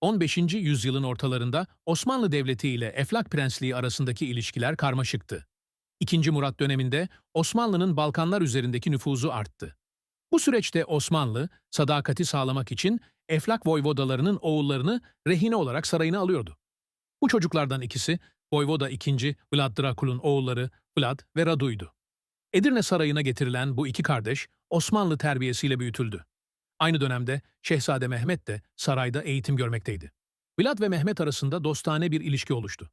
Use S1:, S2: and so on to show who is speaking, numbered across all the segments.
S1: 15. yüzyılın ortalarında Osmanlı Devleti ile Eflak Prensliği arasındaki ilişkiler karmaşıktı. II. Murat döneminde Osmanlı'nın Balkanlar üzerindeki nüfuzu arttı. Bu süreçte Osmanlı, sadakati sağlamak için Eflak voyvodalarının oğullarını rehine olarak sarayına alıyordu. Bu çocuklardan ikisi Voyvoda II. Vlad Drakul'un oğulları Vlad ve Radu'ydu. Edirne Sarayı'na getirilen bu iki kardeş Osmanlı terbiyesiyle büyütüldü. Aynı dönemde Şehzade Mehmet de sarayda eğitim görmekteydi. Vlad ve Mehmet arasında dostane bir ilişki oluştu.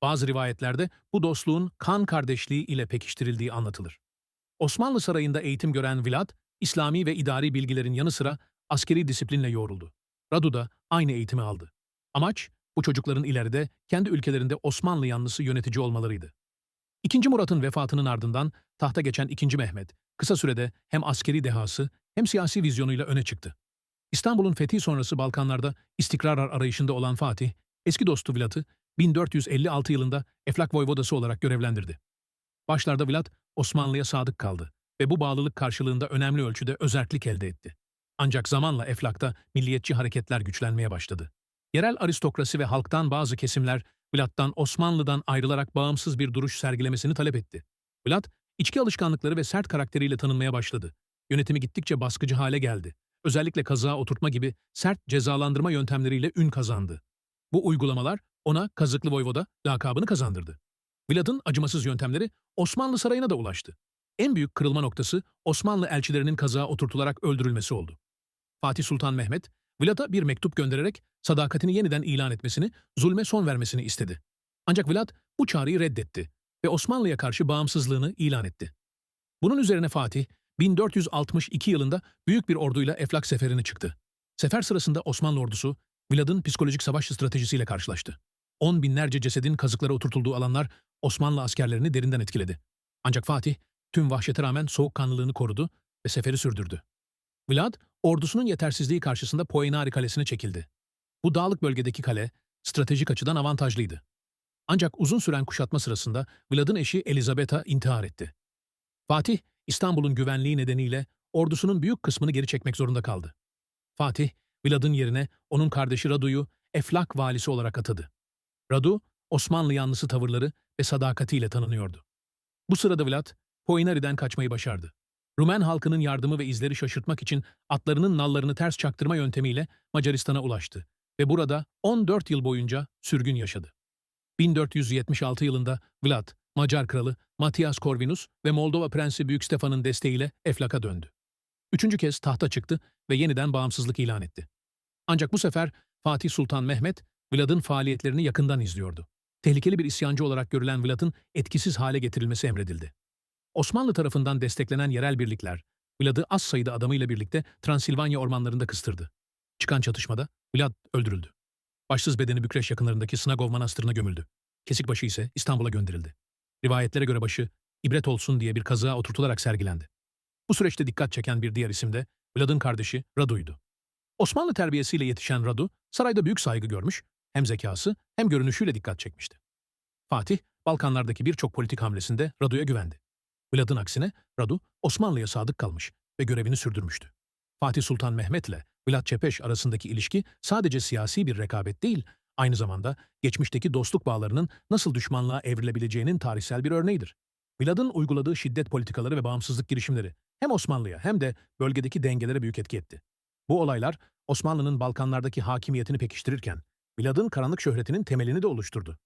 S1: Bazı rivayetlerde bu dostluğun kan kardeşliği ile pekiştirildiği anlatılır. Osmanlı Sarayı'nda eğitim gören Vlad, İslami ve idari bilgilerin yanı sıra askeri disiplinle yoğruldu. Radu da aynı eğitimi aldı. Amaç, bu çocukların ileride kendi ülkelerinde Osmanlı yanlısı yönetici olmalarıydı. II. Murat'ın vefatının ardından tahta geçen II. Mehmet, kısa sürede hem askeri dehası hem siyasi vizyonuyla öne çıktı. İstanbul'un fethi sonrası Balkanlarda istikrar arayışında olan Fatih, eski dostu Vlad'ı 1456 yılında Eflak Voyvodası olarak görevlendirdi. Başlarda Vlad, Osmanlı'ya sadık kaldı ve bu bağlılık karşılığında önemli ölçüde özerklik elde etti. Ancak zamanla Eflak'ta milliyetçi hareketler güçlenmeye başladı. Yerel aristokrasi ve halktan bazı kesimler Vlad'dan Osmanlı'dan ayrılarak bağımsız bir duruş sergilemesini talep etti. Vlad, içki alışkanlıkları ve sert karakteriyle tanınmaya başladı. Yönetimi gittikçe baskıcı hale geldi. Özellikle kazığa oturtma gibi sert cezalandırma yöntemleriyle ün kazandı. Bu uygulamalar ona Kazıklı Voyvoda lakabını kazandırdı. Vlad'ın acımasız yöntemleri Osmanlı sarayına da ulaştı. En büyük kırılma noktası Osmanlı elçilerinin kazığa oturtularak öldürülmesi oldu. Fatih Sultan Mehmet, Vlad'a bir mektup göndererek sadakatini yeniden ilan etmesini, zulme son vermesini istedi. Ancak Vlad bu çağrıyı reddetti ve Osmanlı'ya karşı bağımsızlığını ilan etti. Bunun üzerine Fatih, 1462 yılında büyük bir orduyla Eflak seferine çıktı. Sefer sırasında Osmanlı ordusu, Vlad'ın psikolojik savaş stratejisiyle karşılaştı. On binlerce cesedin kazıklara oturtulduğu alanlar Osmanlı askerlerini derinden etkiledi. Ancak Fatih, tüm vahşete rağmen soğukkanlılığını korudu ve seferi sürdürdü. Vlad, ordusunun yetersizliği karşısında Poenari Kalesi'ne çekildi. Bu dağlık bölgedeki kale, stratejik açıdan avantajlıydı. Ancak uzun süren kuşatma sırasında Vlad'ın eşi Elizabeta intihar etti. Fatih, İstanbul'un güvenliği nedeniyle ordusunun büyük kısmını geri çekmek zorunda kaldı. Fatih, Vlad'ın yerine onun kardeşi Radu'yu Eflak valisi olarak atadı. Radu, Osmanlı yanlısı tavırları ve sadakatiyle tanınıyordu. Bu sırada Vlad, Poenari'den kaçmayı başardı. Rumen halkının yardımı ve izleri şaşırtmak için atlarının nallarını ters çaktırma yöntemiyle Macaristan'a ulaştı ve burada 14 yıl boyunca sürgün yaşadı. 1476 yılında Vlad, Macar kralı Matias Corvinus ve Moldova prensi Büyük Stefan'ın desteğiyle Eflak'a döndü. Üçüncü kez tahta çıktı ve yeniden bağımsızlık ilan etti. Ancak bu sefer Fatih Sultan Mehmet, Vlad'ın faaliyetlerini yakından izliyordu. Tehlikeli bir isyancı olarak görülen Vlad'ın etkisiz hale getirilmesi emredildi. Osmanlı tarafından desteklenen yerel birlikler, Vlad'ı az sayıda adamıyla birlikte Transilvanya ormanlarında kıstırdı. Çıkan çatışmada Vlad öldürüldü. Başsız bedeni Bükreş yakınlarındaki Snagov Manastırı'na gömüldü. Kesik başı ise İstanbul'a gönderildi. Rivayetlere göre başı, ibret olsun diye bir kazığa oturtularak sergilendi. Bu süreçte dikkat çeken bir diğer isim de Vlad'ın kardeşi Radu'ydu. Osmanlı terbiyesiyle yetişen Radu, sarayda büyük saygı görmüş, hem zekası hem görünüşüyle dikkat çekmişti. Fatih, Balkanlardaki birçok politik hamlesinde Radu'ya güvendi. Vlad'ın aksine Radu, Osmanlı'ya sadık kalmış ve görevini sürdürmüştü. Fatih Sultan Mehmet ile Vlad Çepeş arasındaki ilişki sadece siyasi bir rekabet değil, aynı zamanda geçmişteki dostluk bağlarının nasıl düşmanlığa evrilebileceğinin tarihsel bir örneğidir. Vlad'ın uyguladığı şiddet politikaları ve bağımsızlık girişimleri hem Osmanlı'ya hem de bölgedeki dengelere büyük etki etti. Bu olaylar Osmanlı'nın Balkanlardaki hakimiyetini pekiştirirken, Vlad'ın karanlık şöhretinin temelini de oluşturdu.